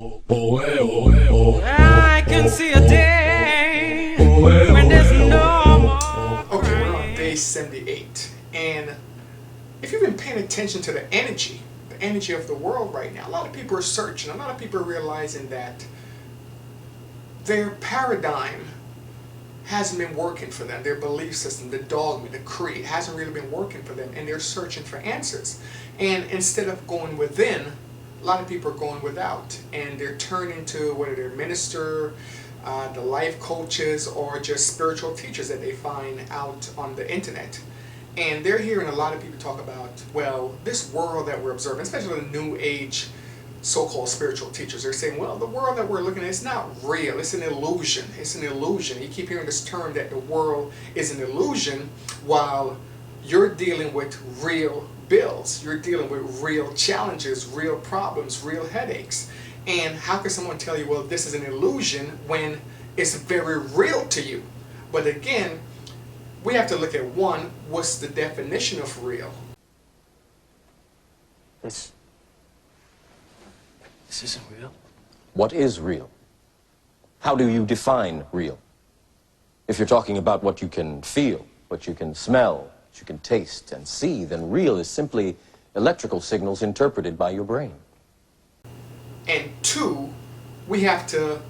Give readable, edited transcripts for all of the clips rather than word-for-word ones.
I can see a day when there's no more. Okay, we're on day 78, and if you've been paying attention to the energy of the world right now, a lot of people are searching. A lot of people are realizing that their paradigm hasn't been working for them. Their belief system, the dogma, the creed hasn't really been working for them, and they're searching for answers. And instead of going within, a lot of people are going without, and they're turning to whether they're minister, the life coaches, or just spiritual teachers that they find out on the internet. And they're hearing a lot of people talk about, well, this world that we're observing, especially the new age so-called spiritual teachers, they're saying, well, the world that we're looking at is not real. It's an illusion. It's an illusion. You keep hearing this term that the world is an illusion while you're dealing with real bills. You're dealing with real challenges, real problems, real headaches. And how can someone tell you, well, this is an illusion when it's very real to you? But again, we have to look at one, what's the definition of real? This isn't real. What is real? How do you define real? If you're talking about what you can feel, what you can smell, what you can taste and see, then real is simply electrical signals interpreted by your brain. And two, we have to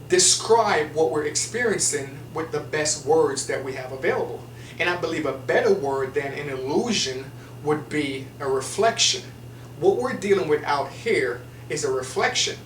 describe what we're experiencing with the best words that we have available. And I believe a better word than an illusion would be a reflection. What we're dealing with out here is a reflection.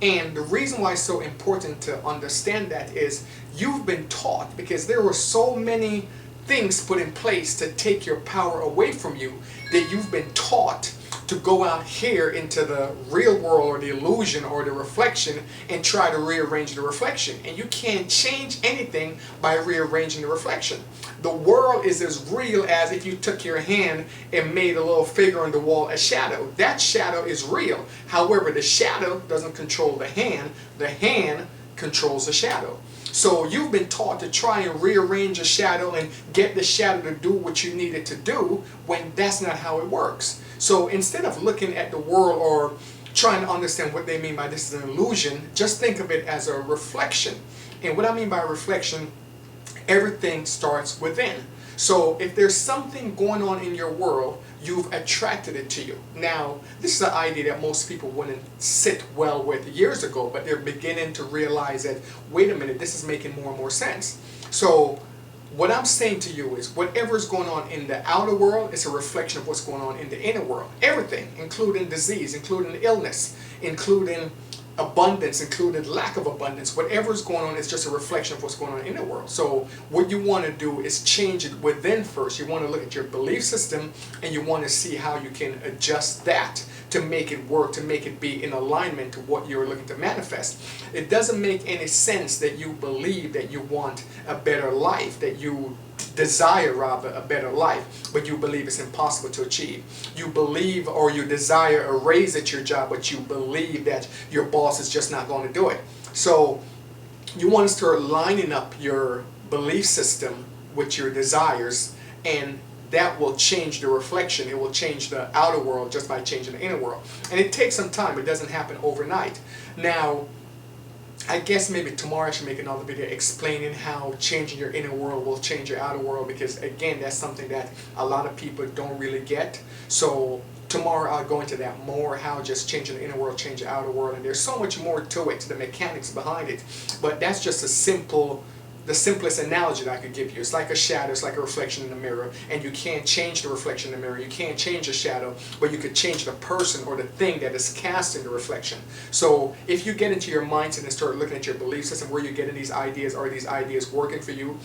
And the reason why it's so important to understand that is you've been taught, because there were so many things put in place to take your power away from you, that you've been taught to go out here into the real world or the illusion or the reflection and try to rearrange the reflection. And you can't change anything by rearranging the reflection. The world is as real as if you took your hand and made a little figure on the wall, a shadow. That shadow is real. However, the shadow doesn't control the hand controls the shadow. So you've been taught to try and rearrange a shadow and get the shadow to do what you need it to do, when that's not how it works. So instead of looking at the world or trying to understand what they mean by this is an illusion, just think of it as a reflection. And what I mean by reflection, everything starts within. So if there's something going on in your world, you've attracted it to you. Now, this is an idea that most people wouldn't sit well with years ago, but they're beginning to realize that, wait a minute, this is making more and more sense. So what I'm saying to you is whatever is going on in the outer world is a reflection of what's going on in the inner world. Everything, including disease, including illness, including abundance, including lack of abundance, whatever is going on is just a reflection of what's going on in the world. So what you want to do is change it within first. You want to look at your belief system and you want to see how you can adjust that to make it work, to make it be in alignment to what you're looking to manifest. It doesn't make any sense that you believe that you want a better life, that you desire rather a better life, but you believe it's impossible to achieve. You believe or you desire a raise at your job, but you believe that your boss is just not going to do it. So you want to start lining up your belief system with your desires, and that will change the reflection. It will change the outer world just by changing the inner world. And it takes some time. It doesn't happen overnight. Now, I guess maybe tomorrow I should make another video explaining how changing your inner world will change your outer world, because again, that's something that a lot of people don't really get. So tomorrow I'll go into that more, how just changing the inner world change the outer world, and there's so much more to it, to the mechanics behind it. But that's just the simplest analogy that I could give you. It's like a shadow, it's like a reflection in the mirror, and you can't change the reflection in the mirror, you can't change the shadow, but you could change the person or the thing that is casting the reflection. So if you get into your mindset and start looking at your belief system, where you're getting these ideas, are these ideas working for you?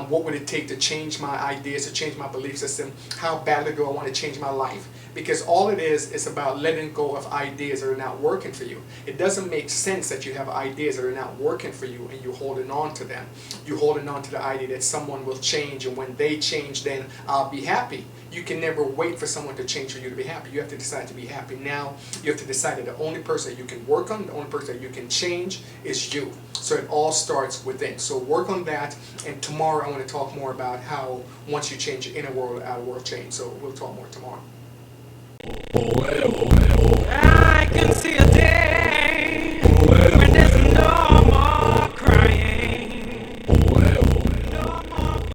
What would it take to change my ideas, to change my belief system? How badly do I want to change my life? Because all it is about letting go of ideas that are not working for you. It doesn't make sense that you have ideas that are not working for you and you're holding on to them. You're holding on to the idea that someone will change, and when they change, then I'll be happy. You can never wait for someone to change for you to be happy. You have to decide to be happy now. You have to decide that the only person that you can work on, the only person that you can change is you. So it all starts within. So work on that, and tomorrow I want to talk more about how once you change your inner world, the outer world change. So we'll talk more tomorrow.